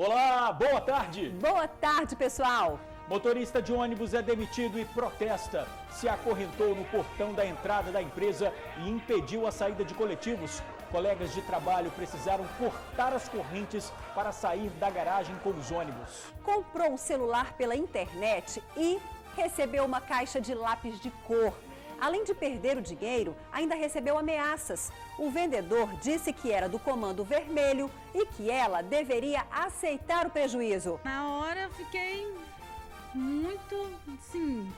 Olá, boa tarde! Boa tarde, pessoal! Motorista de ônibus é demitido e protesta. Se acorrentou no portão da entrada da empresa e impediu a saída de coletivos. Colegas de trabalho precisaram cortar as correntes para sair da garagem com os ônibus. Comprou um celular pela internet e recebeu uma caixa de lápis de cor. Além de perder o dinheiro, ainda recebeu ameaças. O vendedor disse que era do Comando Vermelho e que ela deveria aceitar o prejuízo. Na hora eu fiquei muito, assim,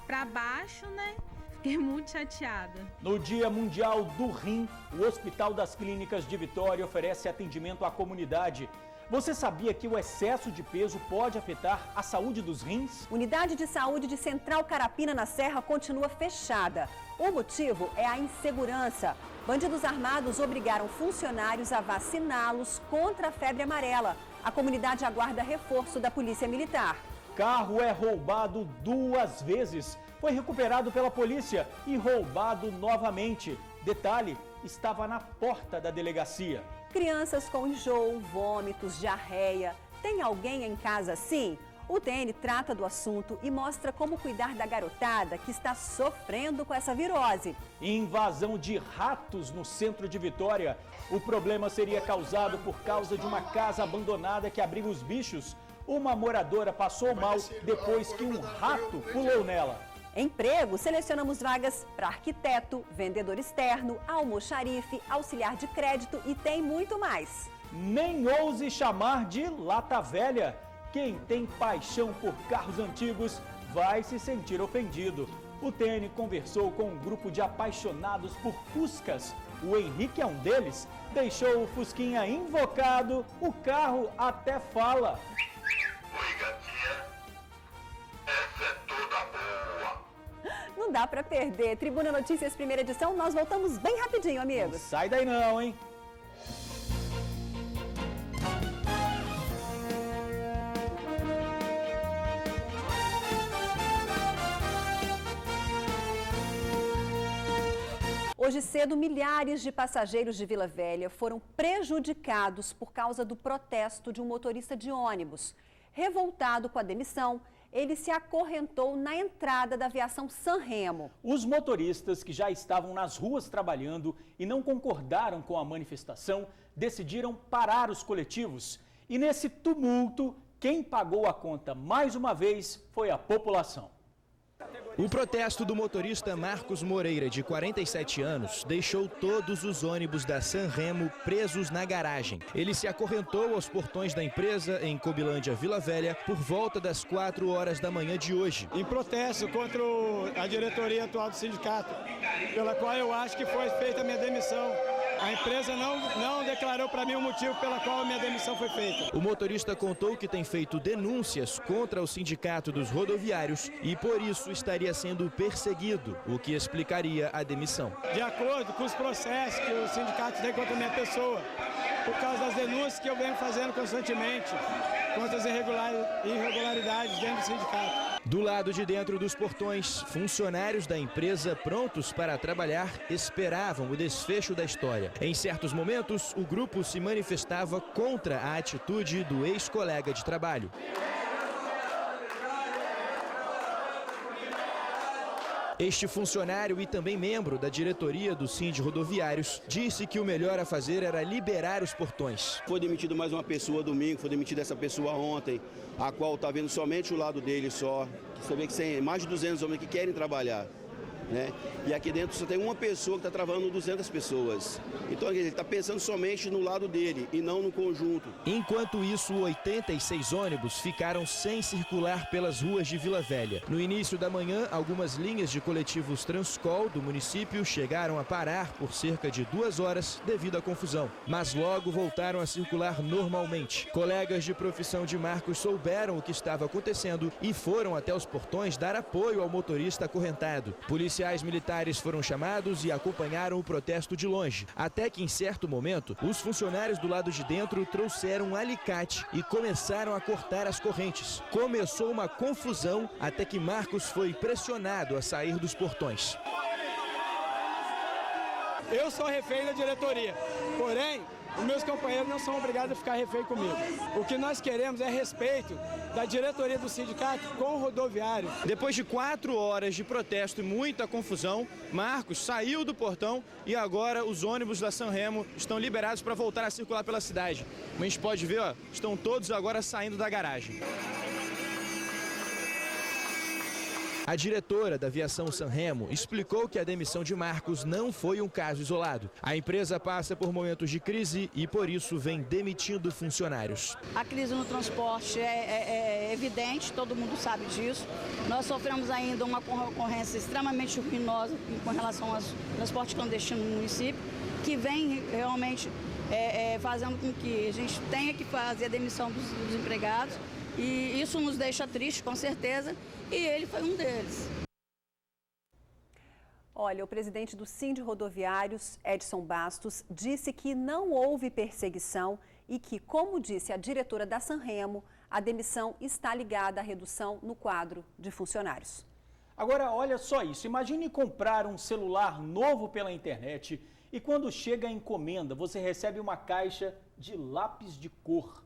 pra baixo, né? Fiquei muito chateada. No Dia Mundial do Rim, o Hospital das Clínicas de Vitória oferece atendimento à comunidade. Você sabia que o excesso de peso pode afetar a saúde dos rins? Unidade de saúde de Central Carapina, na Serra, continua fechada. O motivo é a insegurança. Bandidos armados obrigaram funcionários a vaciná-los contra a febre amarela. A comunidade aguarda reforço da Polícia Militar. Carro é roubado 2 vezes. Foi recuperado pela polícia e roubado novamente. Detalhe, estava na porta da delegacia. Crianças com enjoo, vômitos, diarreia. Tem alguém em casa assim? O TN trata do assunto e mostra como cuidar da garotada que está sofrendo com essa virose. Invasão de ratos no centro de Vitória. O problema seria causado por causa de uma casa abandonada que abriga os bichos. Uma moradora passou mal depois que um rato pulou nela. Emprego, selecionamos vagas para arquiteto, vendedor externo, almoxarife, auxiliar de crédito e tem muito mais. Nem ouse chamar de lata velha. Quem tem paixão por carros antigos vai se sentir ofendido. O TN conversou com um grupo de apaixonados por Fuscas. O Henrique é um deles. Deixou o Fusquinha invocado, o carro até fala. Oi, gatinha. Essa é toda boa. Não dá para perder. Tribuna Notícias, primeira edição, nós voltamos bem rapidinho, amigos. Não sai daí não, hein? Hoje cedo, milhares de passageiros de Vila Velha foram prejudicados por causa do protesto de um motorista de ônibus. Revoltado com a demissão, ele se acorrentou na entrada da aviação Sanremo. Os motoristas que já estavam nas ruas trabalhando e não concordaram com a manifestação, decidiram parar os coletivos. E nesse tumulto, quem pagou a conta mais uma vez foi a população. O protesto do motorista Marcos Moreira, de 47 anos, deixou todos os ônibus da Sanremo presos na garagem. Ele se acorrentou aos portões da empresa em Cobilândia, Vila Velha, por volta das 4 horas da manhã de hoje. Em protesto contra a diretoria atual do sindicato, pela qual eu acho que foi feita a minha demissão. A empresa não declarou para mim o motivo pela qual a minha demissão foi feita. O motorista contou que tem feito denúncias contra o sindicato dos rodoviários e por isso estaria sendo perseguido, o que explicaria a demissão. De acordo com os processos que o sindicato tem contra a minha pessoa, por causa das denúncias que eu venho fazendo constantemente contra as irregularidades dentro do sindicato. Do lado de dentro dos portões, funcionários da empresa prontos para trabalhar esperavam o desfecho da história. Em certos momentos, o grupo se manifestava contra a atitude do ex-colega de trabalho. Este funcionário e também membro da diretoria do Sind Rodoviários disse que o melhor a fazer era liberar os portões. Foi demitido mais uma pessoa domingo, foi demitida essa pessoa ontem, a qual está vendo somente o lado dele só. Você vê que tem mais de 200 homens que querem trabalhar, né? E aqui dentro só tem uma pessoa que está travando 200 pessoas. Então ele está pensando somente no lado dele e não no conjunto. Enquanto isso, 86 ônibus ficaram sem circular pelas ruas de Vila Velha. No início da manhã, algumas linhas de coletivos Transcol do município chegaram a parar por cerca de 2 horas devido à confusão. Mas logo voltaram a circular normalmente. Colegas de profissão de Marcos souberam o que estava acontecendo e foram até os portões dar apoio ao motorista acorrentado. Policiais militares foram chamados e acompanharam o protesto de longe. Até que, em certo momento, os funcionários do lado de dentro trouxeram um alicate e começaram a cortar as correntes. Começou uma confusão até que Marcos foi pressionado a sair dos portões. Eu sou refém da diretoria, porém, Os meus companheiros não são obrigados a ficar refém comigo. O que nós queremos é respeito da diretoria do sindicato com o rodoviário. Depois de 4 horas de protesto e muita confusão, Marcos saiu do portão e agora os ônibus da Sanremo estão liberados para voltar a circular pela cidade. Como a gente pode ver, ó, estão todos agora saindo da garagem. A diretora da aviação Sanremo explicou que a demissão de Marcos não foi um caso isolado. A empresa passa por momentos de crise e, por isso, vem demitindo funcionários. A crise no transporte é evidente, todo mundo sabe disso. Nós sofremos ainda uma concorrência extremamente ruinosa com relação ao transporte clandestino no município, que vem realmente fazendo com que a gente tenha que fazer a demissão dos empregados. E isso nos deixa triste, com certeza, e ele foi um deles. Olha, o presidente do Sind Rodoviários, Edson Bastos, disse que não houve perseguição e que, como disse a diretora da Sanremo, a demissão está ligada à redução no quadro de funcionários. Agora, olha só isso, imagine comprar um celular novo pela internet e quando chega a encomenda, você recebe uma caixa de lápis de cor.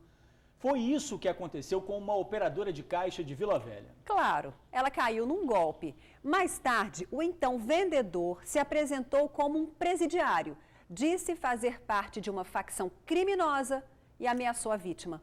Foi isso que aconteceu com uma operadora de caixa de Vila Velha. Claro, ela caiu num golpe. Mais tarde, o então vendedor se apresentou como um presidiário, disse fazer parte de uma facção criminosa e ameaçou a vítima.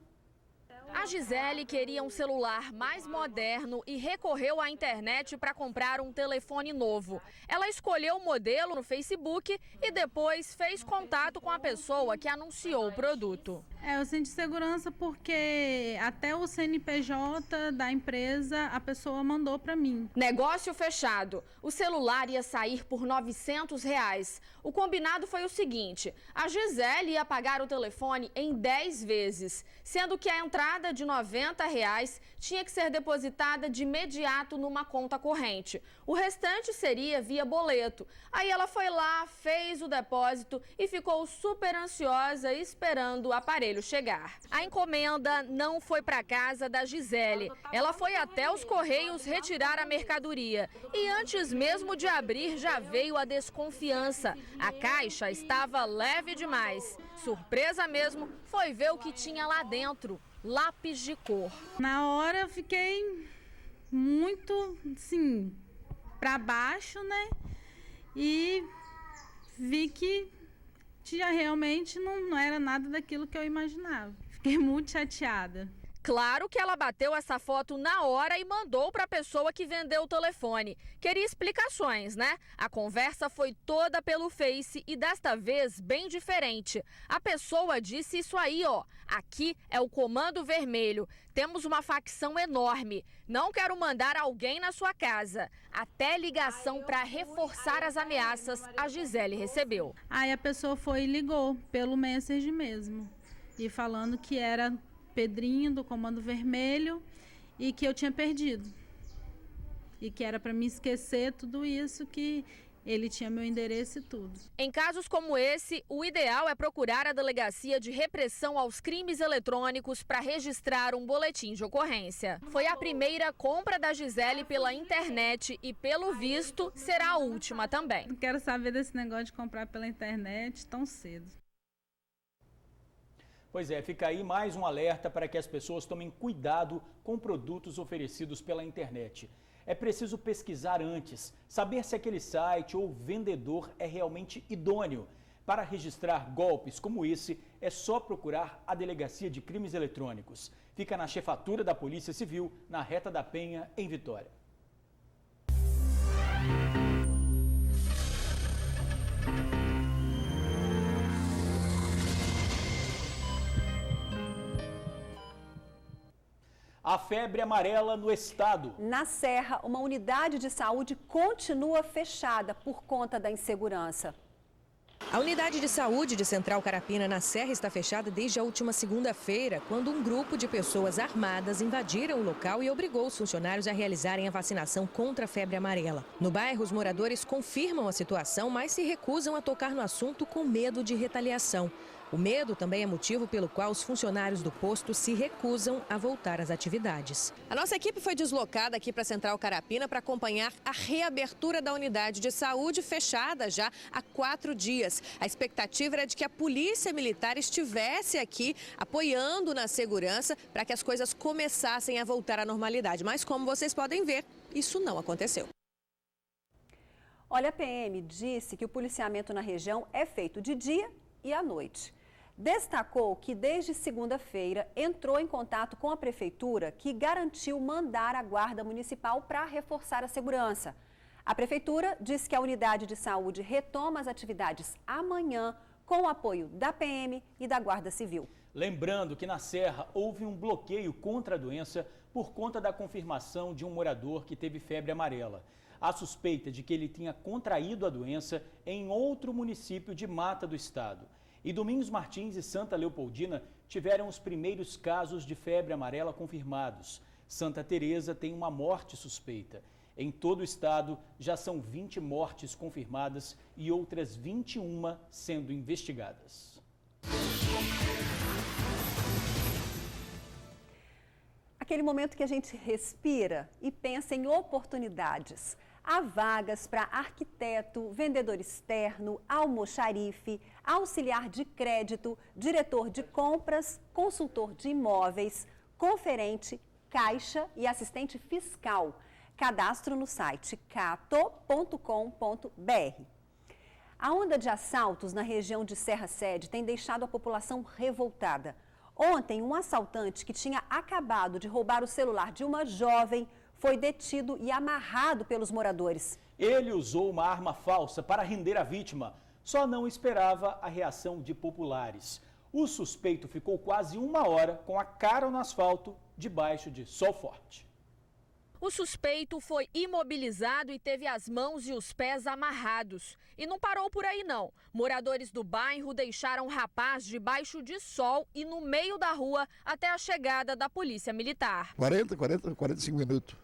A Gisele queria um celular mais moderno e recorreu à internet para comprar um telefone novo. Ela escolheu o modelo no Facebook e depois fez contato com a pessoa que anunciou o produto. Eu senti segurança porque até o CNPJ da empresa a pessoa mandou para mim. Negócio fechado. O celular ia sair por R$900. O combinado foi o seguinte, a Gisele ia pagar o telefone em 10 vezes, sendo que a entrada de R$90 tinha que ser depositada de imediato numa conta corrente. O restante seria via boleto. Aí ela foi lá, fez o depósito e ficou super ansiosa esperando o aparelho chegar. A encomenda não foi para casa da Gisele. Ela foi até os Correios retirar a mercadoria. E antes mesmo de abrir, já veio a desconfiança. A caixa estava leve demais. Surpresa mesmo foi ver o que tinha lá dentro. Lápis de cor. Na hora eu fiquei muito, assim, para baixo, né? E vi que realmente não era nada daquilo que eu imaginava. Fiquei muito chateada. Claro que ela bateu essa foto na hora e mandou para a pessoa que vendeu o telefone. Queria explicações, né? A conversa foi toda pelo Face e desta vez bem diferente. A pessoa disse isso aí, ó. Aqui é o Comando Vermelho. Temos uma facção enorme. Não quero mandar alguém na sua casa. Até ligação para reforçar as ameaças a Gisele recebeu. Aí a pessoa foi e ligou pelo Messenger mesmo. E falando que era Pedrinho do Comando Vermelho e que eu tinha perdido. E que era para me esquecer tudo isso, que ele tinha meu endereço e tudo. Em casos como esse, o ideal é procurar a Delegacia de Repressão aos Crimes Eletrônicos para registrar um boletim de ocorrência. Foi a primeira compra da Gisele pela internet e, pelo visto, será a última também. Não quero saber desse negócio de comprar pela internet tão cedo. Pois é, fica aí mais um alerta para que as pessoas tomem cuidado com produtos oferecidos pela internet. É preciso pesquisar antes, saber se aquele site ou vendedor é realmente idôneo. Para registrar golpes como esse, é só procurar a Delegacia de Crimes Eletrônicos. Fica na Chefatura da Polícia Civil, na Reta da Penha, em Vitória. A febre amarela no estado. Na Serra, uma unidade de saúde continua fechada por conta da insegurança. A unidade de saúde de Central Carapina, na Serra, está fechada desde a última segunda-feira, quando um grupo de pessoas armadas invadiram o local e obrigou os funcionários a realizarem a vacinação contra a febre amarela. No bairro, os moradores confirmam a situação, mas se recusam a tocar no assunto com medo de retaliação. O medo também é motivo pelo qual os funcionários do posto se recusam a voltar às atividades. A nossa equipe foi deslocada aqui para a Central Carapina para acompanhar a reabertura da unidade de saúde, fechada já há 4 dias. A expectativa era de que a Polícia Militar estivesse aqui apoiando na segurança para que as coisas começassem a voltar à normalidade. Mas, como vocês podem ver, isso não aconteceu. Olha, a PM disse que o policiamento na região é feito de dia e à noite. Destacou que desde segunda-feira entrou em contato com a prefeitura, que garantiu mandar a guarda municipal para reforçar a segurança. A prefeitura diz que a unidade de saúde retoma as atividades amanhã com o apoio da PM e da Guarda Civil. Lembrando que na Serra houve um bloqueio contra a doença por conta da confirmação de um morador que teve febre amarela. A suspeita de que ele tinha contraído a doença em outro município de Mata do Estado. E Domingos Martins e Santa Leopoldina tiveram os primeiros casos de febre amarela confirmados. Santa Teresa tem uma morte suspeita. Em todo o estado, já são 20 mortes confirmadas e outras 21 sendo investigadas. Aquele momento que a gente respira e pensa em oportunidades. Há vagas para arquiteto, vendedor externo, almoxarife, auxiliar de crédito, diretor de compras, consultor de imóveis, conferente, caixa e assistente fiscal. Cadastro no site cato.com.br. A onda de assaltos na região de Serra Sede tem deixado a população revoltada. Ontem, um assaltante que tinha acabado de roubar o celular de uma jovem foi detido e amarrado pelos moradores. Ele usou uma arma falsa para render a vítima. Só não esperava a reação de populares. O suspeito ficou quase 1 hora com a cara no asfalto, debaixo de sol forte. O suspeito foi imobilizado e teve as mãos e os pés amarrados. E não parou por aí, não. Moradores do bairro deixaram o rapaz debaixo de sol e no meio da rua até a chegada da Polícia Militar. 45 minutos.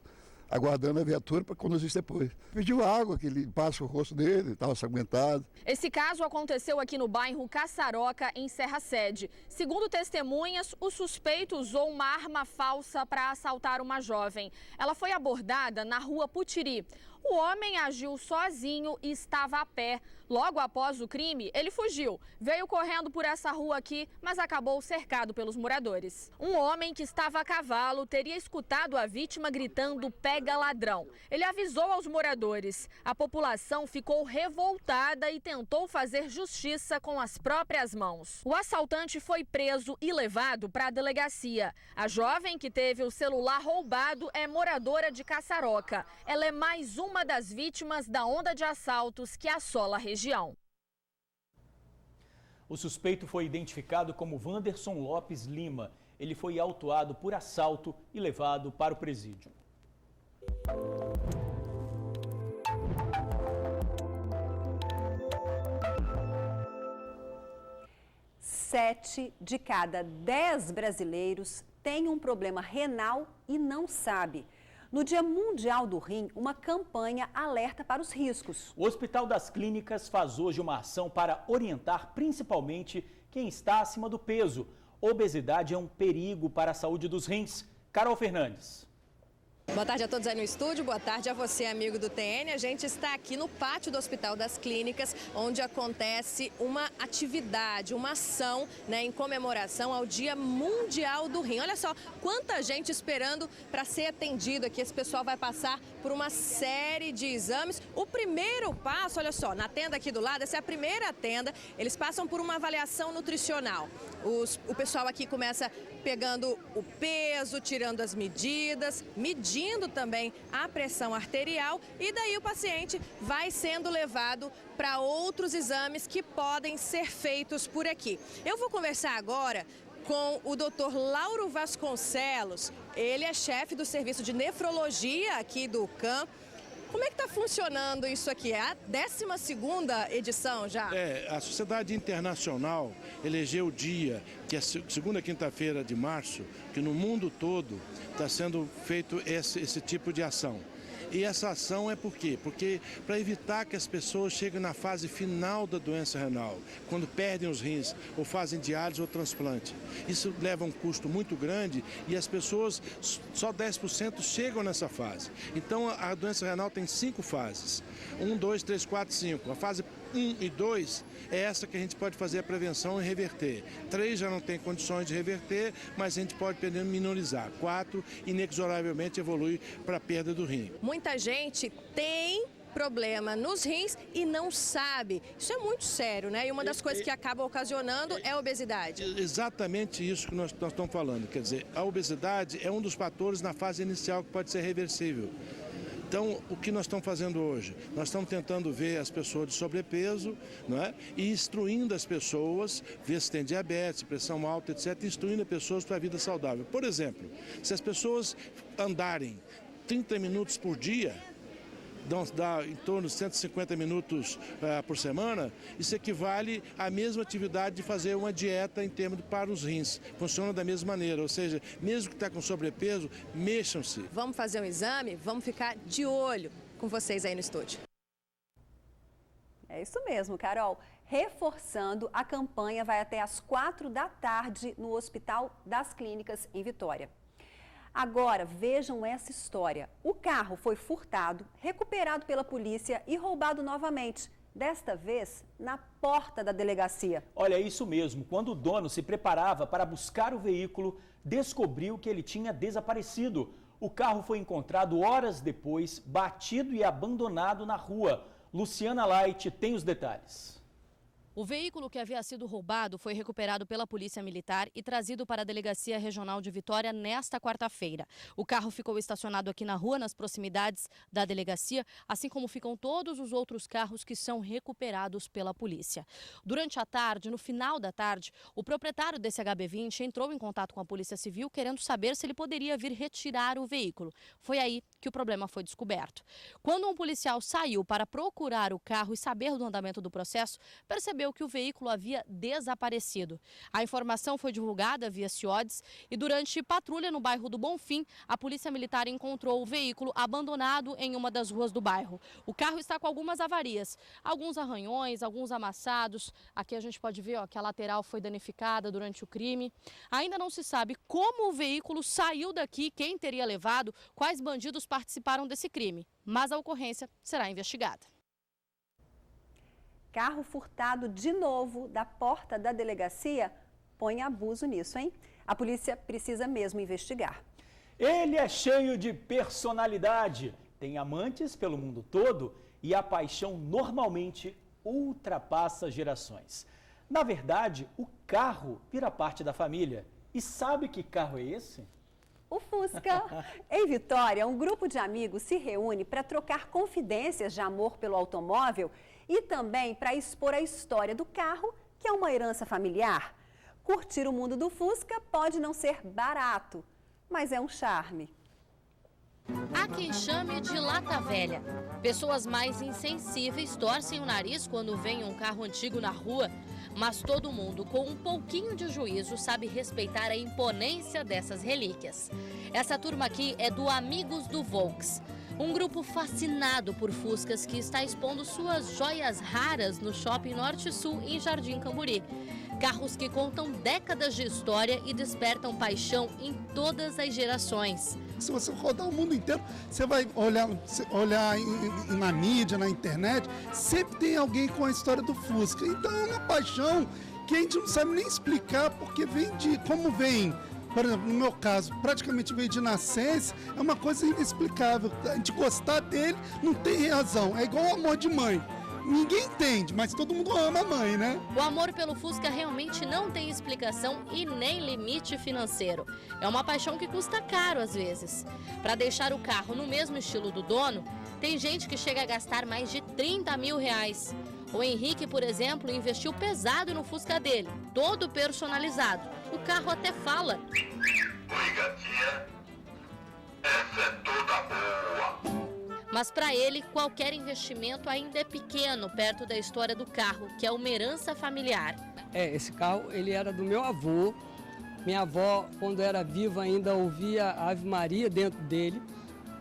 Aguardando a viatura para conduzir depois. Pediu água, que ele passa o rosto dele, estava sanguentado. Esse caso aconteceu aqui no bairro Caçaroca, em Serra Sede. Segundo testemunhas, o suspeito usou uma arma falsa para assaltar uma jovem. Ela foi abordada na rua Putiri. O homem agiu sozinho e estava a pé. Logo após o crime, ele fugiu. Veio correndo por essa rua aqui, mas acabou cercado pelos moradores. Um homem que estava a cavalo teria escutado a vítima gritando "pega ladrão". Ele avisou aos moradores. A população ficou revoltada e tentou fazer justiça com as próprias mãos. O assaltante foi preso e levado para a delegacia. A jovem que teve o celular roubado é moradora de Caçaroca. Ela é mais uma das vítimas da onda de assaltos que assola a região. O suspeito foi identificado como Wanderson Lopes Lima. Ele foi autuado por assalto e levado para o presídio. 7 de cada 10 brasileiros têm um problema renal e não sabe. No Dia Mundial do Rim, uma campanha alerta para os riscos. O Hospital das Clínicas faz hoje uma ação para orientar principalmente quem está acima do peso. Obesidade é um perigo para a saúde dos rins. Carol Fernandes. Boa tarde a todos aí no estúdio, boa tarde a você, amigo do TN. A gente está aqui no pátio do Hospital das Clínicas, onde acontece uma atividade, uma ação, em comemoração ao Dia Mundial do Rim. Olha só quanta gente esperando para ser atendido aqui. Esse pessoal vai passar por uma série de exames. O primeiro passo, olha só, na tenda aqui do lado, essa é a primeira tenda, eles passam por uma avaliação nutricional. O pessoal aqui começa pegando o peso, tirando as medidas, medindo também a pressão arterial e daí o paciente vai sendo levado para outros exames que podem ser feitos por aqui. Eu vou conversar agora com o Dr. Lauro Vasconcelos. Ele é chefe do serviço de nefrologia aqui do CAM. Como é que está funcionando isso aqui? É a 12ª edição já? A Sociedade Internacional elegeu o dia, que é segunda quinta-feira de março, que no mundo todo está sendo feito esse tipo de ação. E essa ação é por quê? Porque para evitar que as pessoas cheguem na fase final da doença renal, quando perdem os rins ou fazem diálise ou transplante. Isso leva a um custo muito grande e as pessoas, só 10% chegam nessa fase. Então a doença renal tem 5 fases. 1, 2, 3, 4, 5. A fase 1 e 2 é essa que a gente pode fazer a prevenção e reverter. 3 já não tem condições de reverter, mas a gente pode minorizar. 4, inexoravelmente, evolui para a perda do rim. Muita gente tem problema nos rins e não sabe. Isso é muito sério, né? E uma das coisas que acaba ocasionando é a obesidade. Exatamente isso que nós estamos falando. Quer dizer, a obesidade é um dos fatores na fase inicial que pode ser reversível. Então, o que nós estamos fazendo hoje? Nós estamos tentando ver as pessoas de sobrepeso, não é? E instruindo as pessoas, ver se tem diabetes, pressão alta, etc., instruindo as pessoas para a vida saudável. Por exemplo, se as pessoas andarem 30 minutos por dia, dá em torno de 150 minutos por semana, isso equivale à mesma atividade de fazer uma dieta em termos para os rins. Funciona da mesma maneira, ou seja, mesmo que está com sobrepeso, mexam-se. Vamos fazer um exame? Vamos ficar de olho com vocês aí no estúdio. É isso mesmo, Carol. Reforçando, a campanha vai até às 4 da tarde no Hospital das Clínicas, em Vitória. Agora, vejam essa história. O carro foi furtado, recuperado pela polícia e roubado novamente. Desta vez, na porta da delegacia. Olha, é isso mesmo. Quando o dono se preparava para buscar o veículo, descobriu que ele tinha desaparecido. O carro foi encontrado horas depois, batido e abandonado na rua. Luciana Light tem os detalhes. O veículo que havia sido roubado foi recuperado pela Polícia Militar e trazido para a Delegacia Regional de Vitória nesta quarta-feira. O carro ficou estacionado aqui na rua, nas proximidades da delegacia, assim como ficam todos os outros carros que são recuperados pela polícia. Durante a tarde, no final da tarde, o proprietário desse HB20 entrou em contato com a Polícia Civil querendo saber se ele poderia vir retirar o veículo. Foi aí que o problema foi descoberto. Quando um policial saiu para procurar o carro e saber do andamento do processo, percebeu que o veículo havia desaparecido. A informação foi divulgada via CIODES e durante patrulha no bairro do Bonfim, a Polícia Militar encontrou o veículo abandonado em uma das ruas do bairro. O carro está com algumas avarias, alguns arranhões, alguns amassados. Aqui a gente pode ver que a lateral foi danificada durante o crime. Ainda não se sabe como o veículo saiu daqui, quem teria levado, quais bandidos participaram desse crime, mas a ocorrência será investigada. Carro furtado de novo da porta da delegacia põe abuso nisso, hein? A polícia precisa mesmo investigar. Ele é cheio de personalidade, tem amantes pelo mundo todo e a paixão normalmente ultrapassa gerações. Na verdade, o carro vira parte da família. E sabe que carro é esse? O Fusca. Em Vitória, um grupo de amigos se reúne para trocar confidências de amor pelo automóvel e também para expor a história do carro, que é uma herança familiar. Curtir o mundo do Fusca pode não ser barato, mas é um charme. Há quem chame de lata velha. Pessoas mais insensíveis torcem o nariz quando vem um carro antigo na rua, mas todo mundo com um pouquinho de juízo sabe respeitar a imponência dessas relíquias. Essa turma aqui é do Amigos do Volks, um grupo fascinado por Fuscas que está expondo suas joias raras no Shopping Norte Sul, em Jardim Camburi. Carros que contam décadas de história e despertam paixão em todas as gerações. Se você rodar o mundo inteiro, você vai olhar na mídia, na internet, sempre tem alguém com a história do Fusca. Então é uma paixão que a gente não sabe nem explicar, porque vem de como vem. Por exemplo, no meu caso, praticamente veio de nascença, é uma coisa inexplicável. A gente gostar dele não tem razão, é igual o amor de mãe. Ninguém entende, mas todo mundo ama a mãe, né? O amor pelo Fusca realmente não tem explicação e nem limite financeiro. É uma paixão que custa caro às vezes. Para deixar o carro no mesmo estilo do dono, tem gente que chega a gastar mais de 30 mil reais. O Henrique, por exemplo, investiu pesado no Fusca dele, todo personalizado. O carro até fala. Oi, gatinha. Essa é toda boa. Mas para ele, qualquer investimento ainda é pequeno perto da história do carro, que é uma herança familiar. Esse carro ele era do meu avô. Minha avó, quando era viva, ainda ouvia a Ave Maria dentro dele.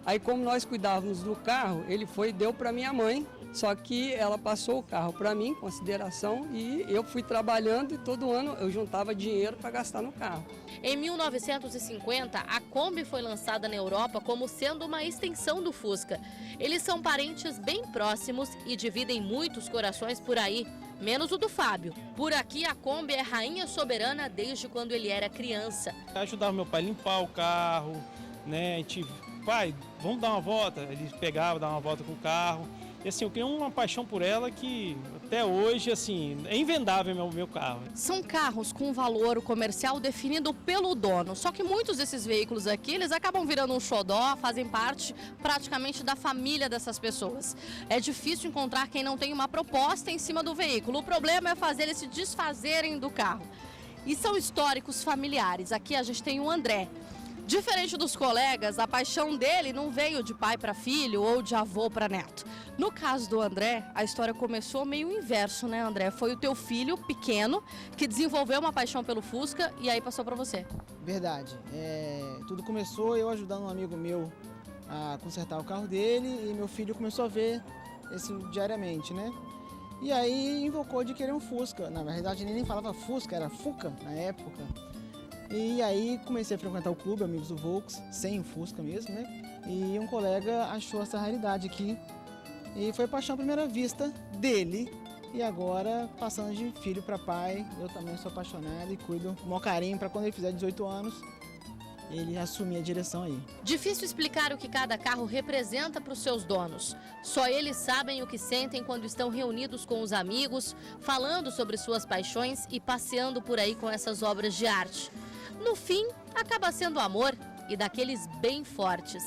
Aí como nós cuidávamos do carro, ele foi e deu para minha mãe, só que ela passou o carro para mim, em consideração, e eu fui trabalhando e todo ano eu juntava dinheiro para gastar no carro. Em 1950, a Kombi foi lançada na Europa como sendo uma extensão do Fusca. Eles são parentes bem próximos e dividem muitos corações por aí, menos o do Fábio. Por aqui, a Kombi é rainha soberana desde quando ele era criança. Eu ajudava meu pai a limpar o carro, né? A gente, pai, vamos dar uma volta. Ele pegava, dava uma volta com o carro. E assim, eu criei uma paixão por ela que até hoje, assim, é invendável meu carro. São carros com valor comercial definido pelo dono. Só que muitos desses veículos aqui, eles acabam virando um xodó, fazem parte praticamente da família dessas pessoas. É difícil encontrar quem não tem uma proposta em cima do veículo. O problema é fazer eles se desfazerem do carro. E são históricos familiares. Aqui a gente tem o André. Diferente dos colegas, a paixão dele não veio de pai para filho ou de avô para neto. No caso do André, a história começou meio inverso, né, André? Foi o teu filho pequeno que desenvolveu uma paixão pelo Fusca e aí passou para você. Verdade. Tudo começou eu ajudando um amigo meu a consertar o carro dele e meu filho começou a ver isso diariamente, né? E aí invocou de querer um Fusca. Na verdade, ele nem falava Fusca, era Fuca na época. E aí comecei a frequentar o clube Amigos do Volks, sem o Fusca mesmo, né? E um colega achou essa raridade aqui. E foi paixão à primeira vista dele. E agora, passando de filho para pai, eu também sou apaixonado e cuido com o maior carinho para quando ele fizer 18 anos, ele assumir a direção aí. Difícil explicar o que cada carro representa para os seus donos. Só eles sabem o que sentem quando estão reunidos com os amigos, falando sobre suas paixões e passeando por aí com essas obras de arte. No fim, acaba sendo amor e daqueles bem fortes.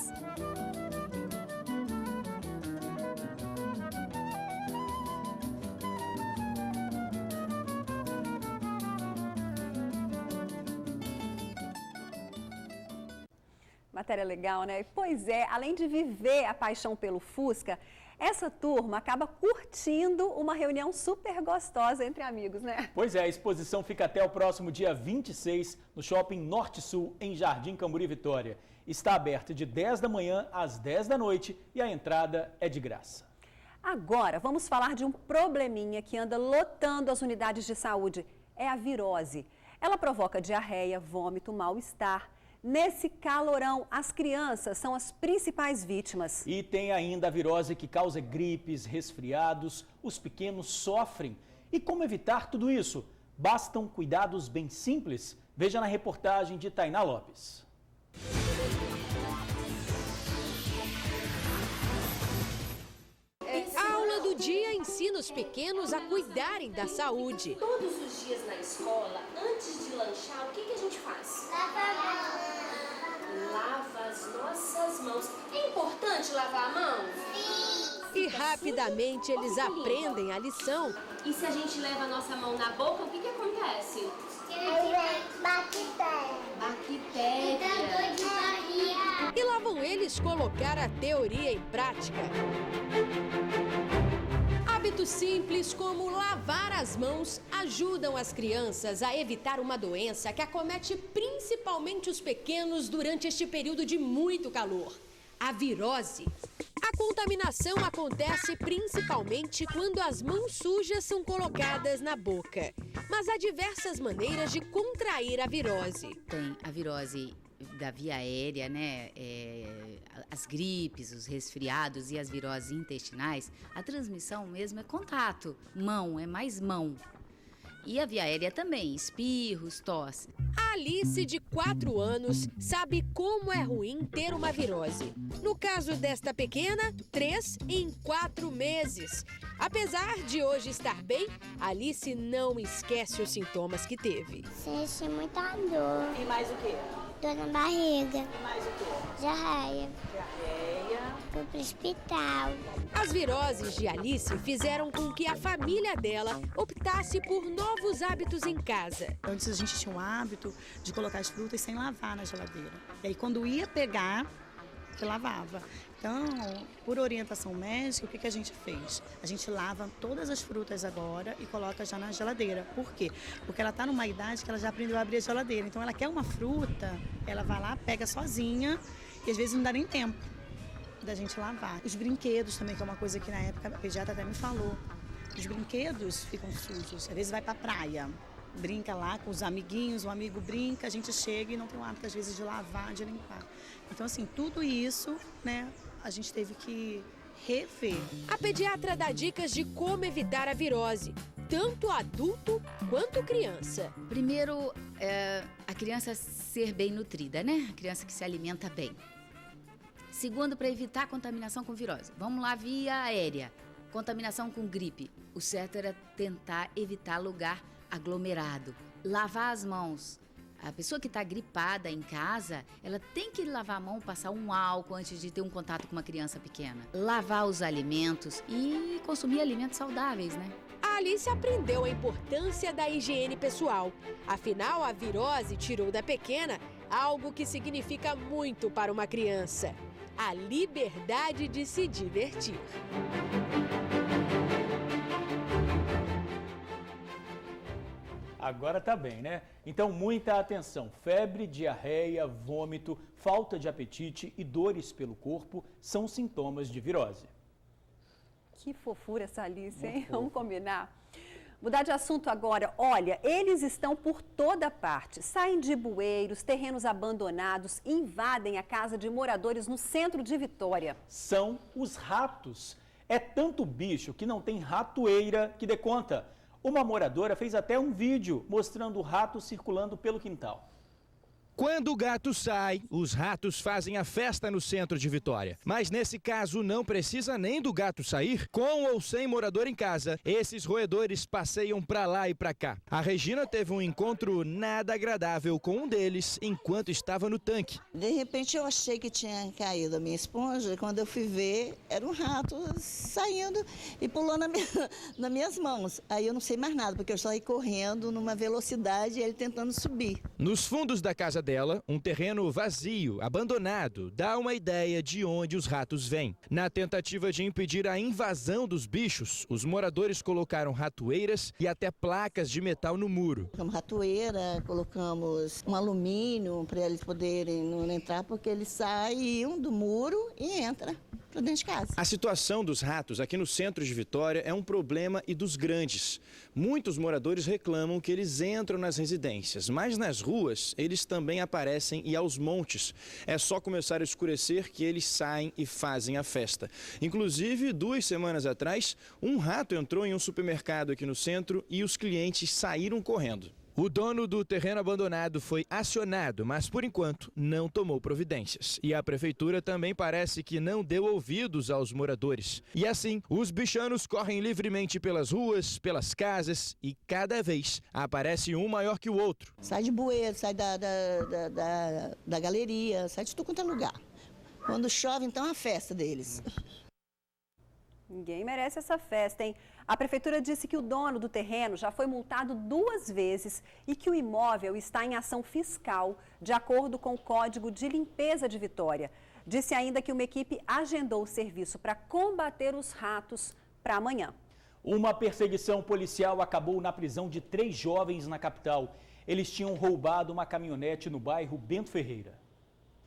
Matéria legal, né? Pois é, além de viver a paixão pelo Fusca, essa turma acaba curtindo uma reunião super gostosa entre amigos, né? Pois é, a exposição fica até o próximo dia 26 no Shopping Norte Sul, em Jardim Camburi, Vitória. Está aberta de 10 da manhã às 10 da noite e a entrada é de graça. Agora, vamos falar de um probleminha que anda lotando as unidades de saúde. É a virose. Ela provoca diarreia, vômito, mal-estar. Nesse calorão, as crianças são as principais vítimas. E tem ainda a virose que causa gripes, resfriados, os pequenos sofrem. E como evitar tudo isso? Bastam cuidados bem simples? Veja na reportagem de Tainá Lopes. A aula do dia ensina os pequenos a cuidarem da saúde. Todos os dias na escola, antes de lanchar, o que a gente faz? Lava as nossas mãos. É importante lavar a mão? Sim. E rapidamente eles aprendem a lição. E se a gente leva a nossa mão na boca, o que acontece? Bactéria. E lá vão eles colocar a teoria em prática. Hábitos simples como lavar as mãos ajudam as crianças a evitar uma doença que acomete principalmente os pequenos durante este período de muito calor, a virose. A contaminação acontece principalmente quando as mãos sujas são colocadas na boca. Mas há diversas maneiras de contrair a virose. Tem a virose da via aérea, né? As gripes, os resfriados e as viroses intestinais, a transmissão mesmo é contato. Mão, é mais mão. E a via aérea também, espirros, tosse. A Alice, de 4 anos, sabe como é ruim ter uma virose. No caso desta pequena, 3 em 4 meses. Apesar de hoje estar bem, Alice não esquece os sintomas que teve. Senti muita dor. E mais o quê? Dor na barriga. E mais o quê? Diarreia. Diarreia. Fui pro hospital. As viroses de Alice fizeram com que a família dela optasse por novos hábitos em casa. Antes a gente tinha um hábito de colocar as frutas sem lavar na geladeira. E aí quando ia pegar, que lavava. Então, por orientação médica, o que a gente fez? A gente lava todas as frutas agora e coloca já na geladeira. Por quê? Porque ela está numa idade que ela já aprendeu a abrir a geladeira. Então, ela quer uma fruta, ela vai lá, pega sozinha e às vezes não dá nem tempo. da gente lavar. Os brinquedos também, que é uma coisa que na época a pediatra até me falou. Os brinquedos ficam sujos, às vezes vai pra praia, brinca lá com os amiguinhos, o amigo brinca, a gente chega e não tem o hábito às vezes de lavar, de limpar. Então assim, tudo isso, né, a gente teve que rever. A pediatra dá dicas de como evitar a virose, tanto adulto quanto criança. Primeiro, a criança ser bem nutrida, né? A criança que se alimenta bem. Segundo, para evitar a contaminação com virose. Vamos lá, via aérea. Contaminação com gripe. O certo era tentar evitar lugar aglomerado. Lavar as mãos. A pessoa que está gripada em casa, ela tem que lavar a mão, passar um álcool antes de ter um contato com uma criança pequena. Lavar os alimentos e consumir alimentos saudáveis, né? A Alice aprendeu a importância da higiene pessoal. Afinal, a virose tirou da pequena algo que significa muito para uma criança: a liberdade de se divertir. Agora tá bem, né? Então muita atenção. Febre, diarreia, vômito, falta de apetite e dores pelo corpo são sintomas de virose. Que fofura essa Alice, hein? Vamos combinar? Mudar de assunto agora. Olha, eles estão por toda parte. Saem de bueiros, terrenos abandonados, invadem a casa de moradores no centro de Vitória. São os ratos. É tanto bicho que não tem ratoeira que dê conta. Uma moradora fez até um vídeo mostrando o rato circulando pelo quintal. Quando o gato sai, os ratos fazem a festa no centro de Vitória. Mas nesse caso não precisa nem do gato sair. Com ou sem morador em casa, esses roedores passeiam pra lá e pra cá. A Regina teve um encontro nada agradável com um deles enquanto estava no tanque. De repente eu achei que tinha caído a minha esponja e quando eu fui ver, era um rato saindo e pulando nas minhas mãos. Aí eu não sei mais nada, porque eu saí correndo numa velocidade e ele tentando subir. Nos fundos da casa dela, um terreno vazio, abandonado, dá uma ideia de onde os ratos vêm. Na tentativa de impedir a invasão dos bichos, os moradores colocaram ratoeiras e até placas de metal no muro. Colocamos ratoeira, colocamos um alumínio para eles poderem não entrar, porque eles saem do muro e entram para dentro de casa. A situação dos ratos aqui no centro de Vitória é um problema e dos grandes. Muitos moradores reclamam que eles entram nas residências, mas nas ruas eles também aparecem e aos montes. É só começar a escurecer que eles saem e fazem a festa. Inclusive, 2 semanas atrás, um rato entrou em um supermercado aqui no centro e os clientes saíram correndo. O dono do terreno abandonado foi acionado, mas por enquanto não tomou providências. E a prefeitura também parece que não deu ouvidos aos moradores. E assim, os bichanos correm livremente pelas ruas, pelas casas e cada vez aparece um maior que o outro. Sai de bueiro, sai da galeria, sai de tudo quanto é lugar. Quando chove, então é a festa deles. Ninguém merece essa festa, hein? A prefeitura disse que o dono do terreno já foi multado 2 vezes e que o imóvel está em ação fiscal, de acordo com o Código de Limpeza de Vitória. Disse ainda que uma equipe agendou o serviço para combater os ratos para amanhã. Uma perseguição policial acabou na prisão de 3 jovens na capital. Eles tinham roubado uma caminhonete no bairro Bento Ferreira.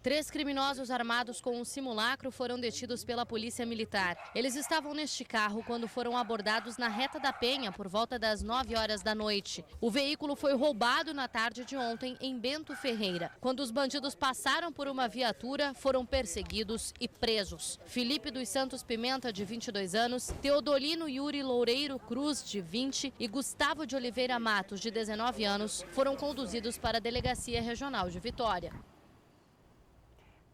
3 criminosos armados com um simulacro foram detidos pela Polícia Militar. Eles estavam neste carro quando foram abordados na Reta da Penha por volta das 9 horas da noite. O veículo foi roubado na tarde de ontem em Bento Ferreira. Quando os bandidos passaram por uma viatura, foram perseguidos e presos. Felipe dos Santos Pimenta, de 22 anos, Teodolino Yuri Loureiro Cruz, de 20 e Gustavo de Oliveira Matos, de 19 anos, foram conduzidos para a Delegacia Regional de Vitória.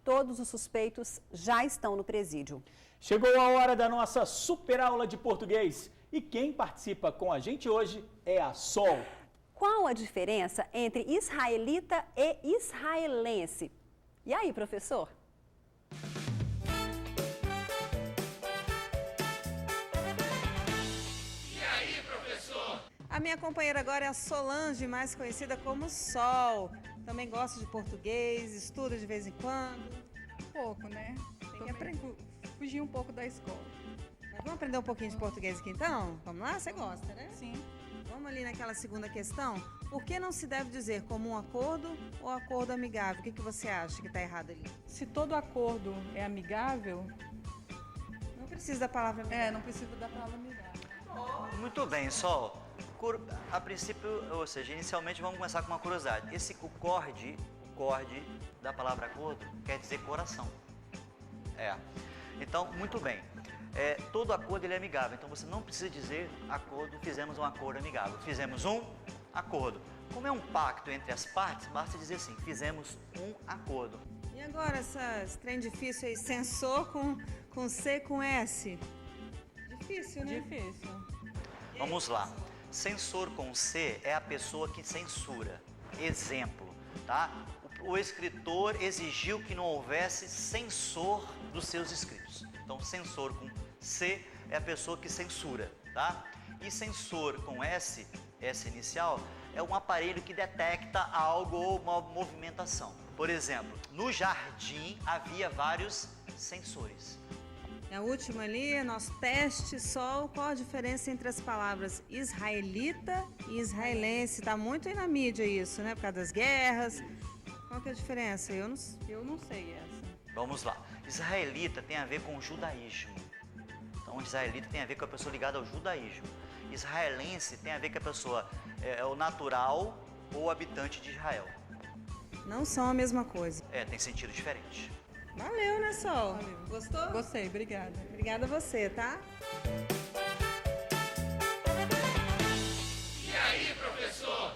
Todos os suspeitos já estão no presídio. Chegou a hora da nossa super aula de português. E quem participa com a gente hoje é a Sol. Qual a diferença entre israelita e israelense? E aí, professor? E aí, professor? A minha companheira agora é a Solange, mais conhecida como Sol. Também gosta de português, estuda de vez em quando. Pouco, né? Tem que fugir um pouco da escola. Mas vamos aprender um pouquinho de português aqui então? Vamos lá? Você gosta, né? Sim. Vamos ali naquela segunda questão. Por que não se deve dizer comum acordo ou acordo amigável? O que você acha que está errado ali? Se todo acordo é amigável... Não precisa da palavra amigável. não precisa da palavra amigável. Muito bem, Sol. A princípio, ou seja, inicialmente vamos começar com uma curiosidade. O corde da palavra acordo quer dizer coração. Então, muito bem. Todo acordo ele é amigável, então você não precisa dizer acordo, fizemos um acordo amigável. Fizemos um acordo. Como é um pacto entre as partes, basta dizer assim, fizemos um acordo. E agora esse trem difícil aí, censor com C com S? Difícil, né? Difícil. Vamos lá. Censor com C é a pessoa que censura. Exemplo, tá? O escritor exigiu que não houvesse censor dos seus escritos. Então, censor com C é a pessoa que censura, tá? E censor com S inicial, é um aparelho que detecta algo ou uma movimentação. Por exemplo, no jardim havia vários sensores. A última ali, nosso teste, Sol. Qual a diferença entre as palavras israelita e israelense? Tá muito aí na mídia isso, né? Por causa das guerras. Qual que é a diferença? Eu não sei essa. Vamos lá. Israelita tem a ver com o judaísmo. Então, israelita tem a ver com a pessoa ligada ao judaísmo. Israelense tem a ver com a pessoa é o natural ou habitante de Israel. Não são a mesma coisa. Tem sentido diferente. Valeu, né, Sol? Valeu. Gostou? Gostei, obrigada. Obrigada a você, tá? E aí, professor?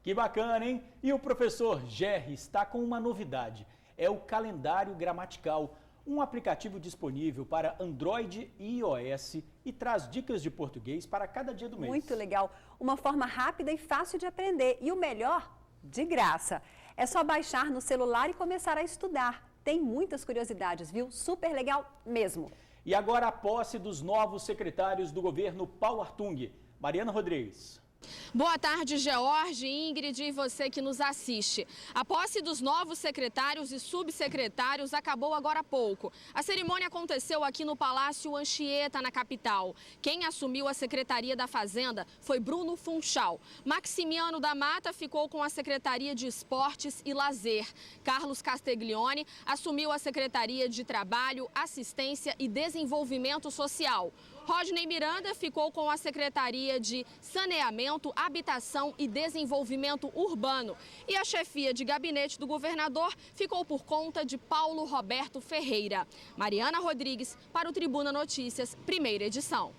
Que bacana, hein? E o professor Gerry está com uma novidade. É o Calendário Gramatical, um aplicativo disponível para Android e iOS e traz dicas de português para cada dia do mês. Muito legal. Uma forma rápida e fácil de aprender. E o melhor, de graça. É só baixar no celular e começar a estudar. Tem muitas curiosidades, viu? Super legal mesmo. E agora a posse dos novos secretários do governo Paulo Artung. Mariana Rodrigues. Boa tarde, George, Ingrid e você que nos assiste. A posse dos novos secretários e subsecretários acabou agora há pouco. A cerimônia aconteceu aqui no Palácio Anchieta, na capital. Quem assumiu a Secretaria da Fazenda foi Bruno Funchal. Maximiano da Mata ficou com a Secretaria de Esportes e Lazer. Carlos Castiglione assumiu a Secretaria de Trabalho, Assistência e Desenvolvimento Social. Rodney Miranda ficou com a Secretaria de Saneamento, Habitação e Desenvolvimento Urbano. E a chefia de gabinete do governador ficou por conta de Paulo Roberto Ferreira. Mariana Rodrigues, para o Tribuna Notícias, primeira edição.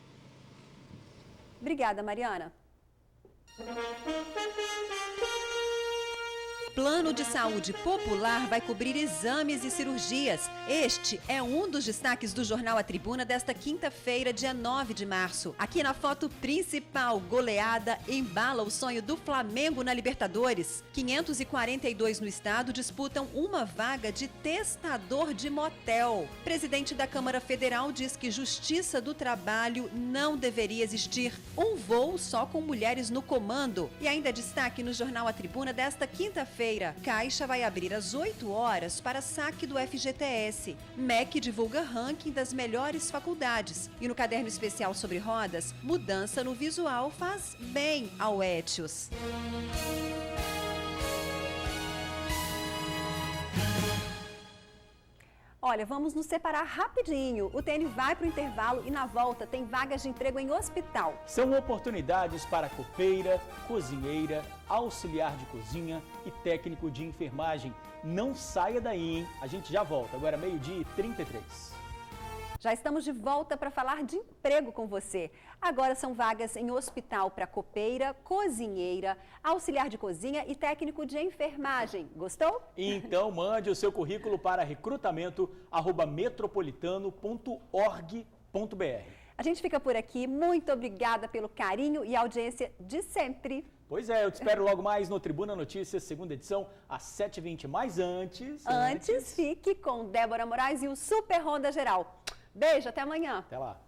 Obrigada, Mariana. Plano de Saúde Popular vai cobrir exames e cirurgias. Este é um dos destaques do jornal A Tribuna desta quinta-feira, dia 9 de março. Aqui na foto principal, goleada embala o sonho do Flamengo na Libertadores. 542 no estado disputam uma vaga de testador de motel. Presidente da Câmara Federal diz que Justiça do Trabalho não deveria existir. Um voo só com mulheres no comando. E ainda destaque no jornal A Tribuna desta quinta-feira. Caixa vai abrir às 8 horas para saque do FGTS. MEC divulga ranking das melhores faculdades. E no caderno especial sobre rodas, mudança no visual faz bem ao Etios. Olha, vamos nos separar rapidinho. O TN vai para o intervalo e na volta tem vagas de emprego em hospital. São oportunidades para copeira, cozinheira, auxiliar de cozinha e técnico de enfermagem. Não saia daí, hein? A gente já volta, agora 12h33. Já estamos de volta para falar de emprego com você. Agora são vagas em hospital para copeira, cozinheira, auxiliar de cozinha e técnico de enfermagem. Gostou? Então mande o seu currículo para recrutamento@metropolitano.org.br. A gente fica por aqui. Muito obrigada pelo carinho e audiência de sempre. Pois é, eu te espero logo mais no Tribuna Notícias, segunda edição, às 7h20. Mas antes, fique com Débora Moraes e o Super Ronda Geral. Beijo, até amanhã. Até lá.